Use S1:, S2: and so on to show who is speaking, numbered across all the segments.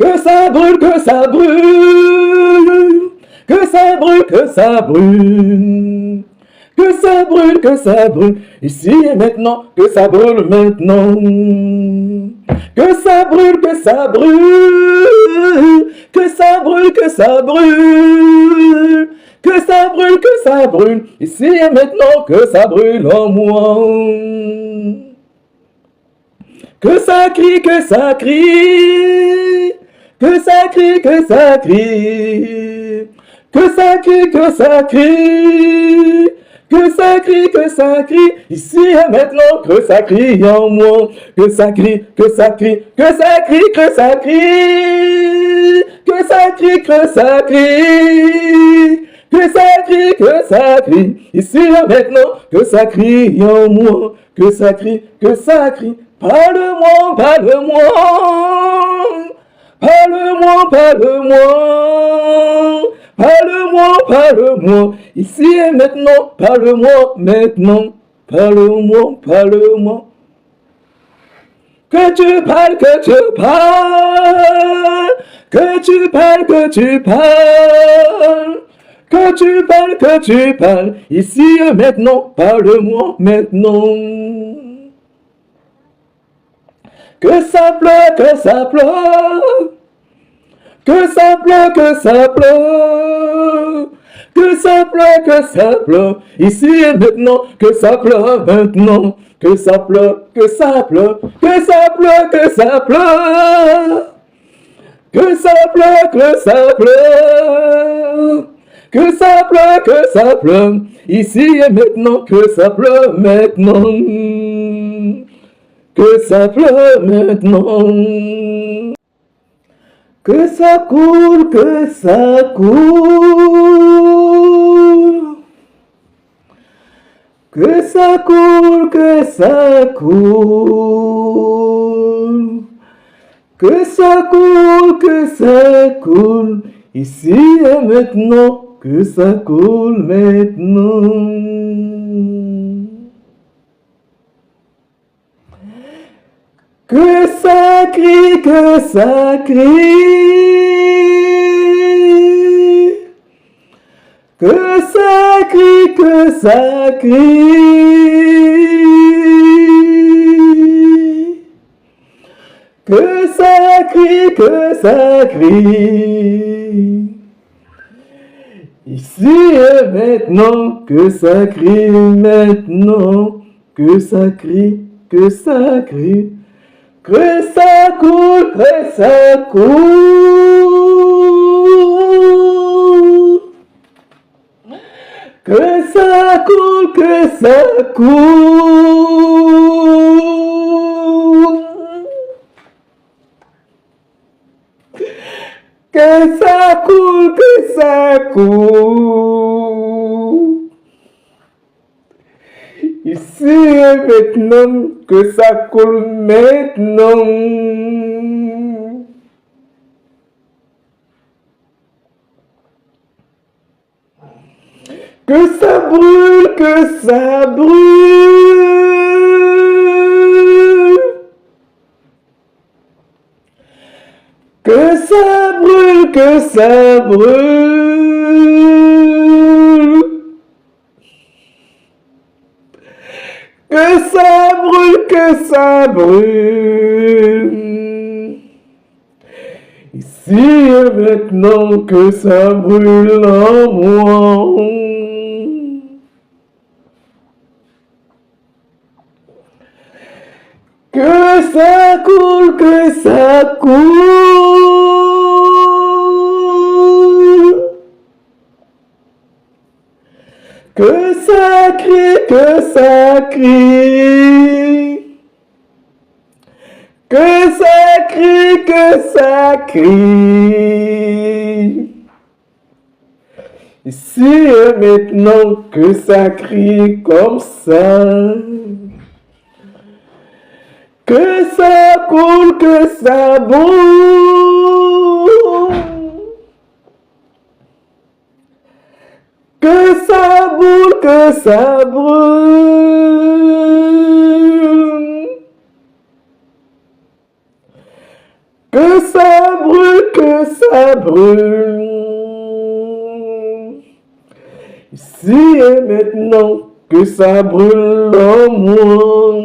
S1: Que ça brûle, que ça brûle. Que ça brûle, que ça brûle. Que ça brûle, que ça brûle. Ici et maintenant, que ça brûle maintenant. Que ça brûle, que ça brûle. Que ça brûle, que ça brûle. Que ça brûle, que ça brûle. Ici et maintenant, que ça brûle en moi. Que ça crie, que ça crie. Que ça crie, que ça crie. Que ça crie, que ça crie. Que ça crie, que ça crie. Ici et maintenant, que ça crie en moi. Que ça crie, que ça crie. Que ça crie, que ça crie. Que ça crie, que ça crie. Que ça crie, que ça crie. Ici et maintenant, que ça crie en moi. Que ça crie, que ça crie. Parle-moi, parle-moi. Parle-moi, parle-moi. Parle-moi, parle-moi. Ici et maintenant, parle-moi maintenant. Parle-moi, parle-moi. Que tu parles, que tu parles. Que tu parles, que tu parles. Que tu parles, que tu parles. Ici et maintenant, parle-moi maintenant. Que ça pleure, que ça pleure. Que ça pleure, que ça pleure. Que ça pleure, que ça pleure. Ici et maintenant, que ça pleure maintenant. Que ça pleure, que ça pleure. Que ça pleure, que ça pleure. Que ça pleure, que ça pleure. Que ça pleure, que ça pleure. Ici et maintenant, que ça pleure maintenant. Que ça pleure maintenant. Que ça coule, que ça coule. Que ça coule, que ça coule. Que ça coule, que ça coule. Ici et maintenant, que ça coule maintenant. Que ça crie, que ça crie. Que ça crie, que ça crie. Que ça crie, que ça crie. Ici et maintenant, que ça crie maintenant. Que ça crie, que ça crie. Que ça coule, que ça coule. Que ça coule, que ça coule. Que ça coule, que ça coule. Ici et maintenant, que ça coule maintenant. Que ça brûle, que ça brûle. Que ça brûle, que ça brûle. Que ça brûle, que ça brûle. Ici et maintenant, que ça brûle en moi. Que ça coule, que ça coule. Que ça crie, que ça crie. Que ça crie, que ça crie. Ici et maintenant, que ça crie comme ça. Que ça coule, que ça boule. Que ça boule, que ça brûle. Que ça brûle, que ça brûle. Ici et maintenant, que ça brûle en moi.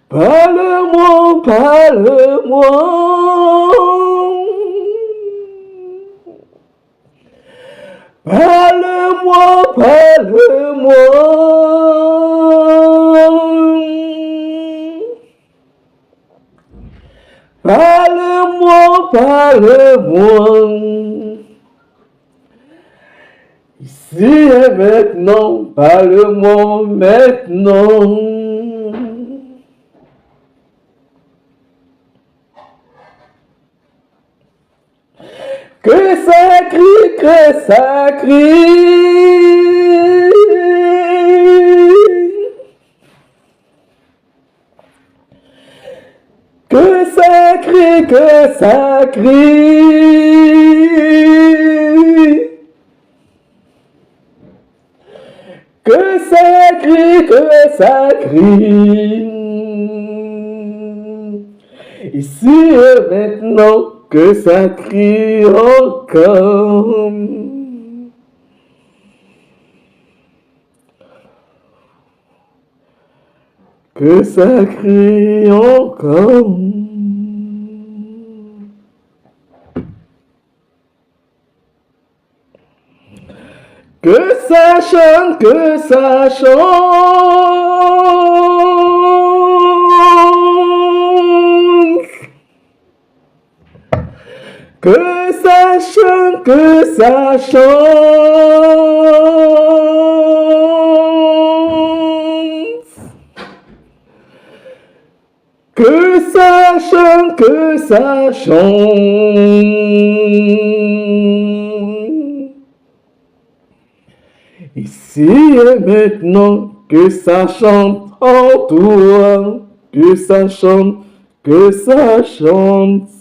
S1: Parle-moi, parle-moi. Parle-moi, parle-moi. Parle-moi, parle-moi. Ici et maintenant, parle-moi maintenant. Que ça crie, que ça crie. Que ça crie, que ça crie. Que ça crie, que ça crie. Ici et maintenant, que ça crie encore. Que ça crie encore. Que ça chante, que ça chante. Que ça chante, que ça chante. Que ça chante, que ça chante. Ici et maintenant, que ça chante en toi. Que ça chante, que ça chante.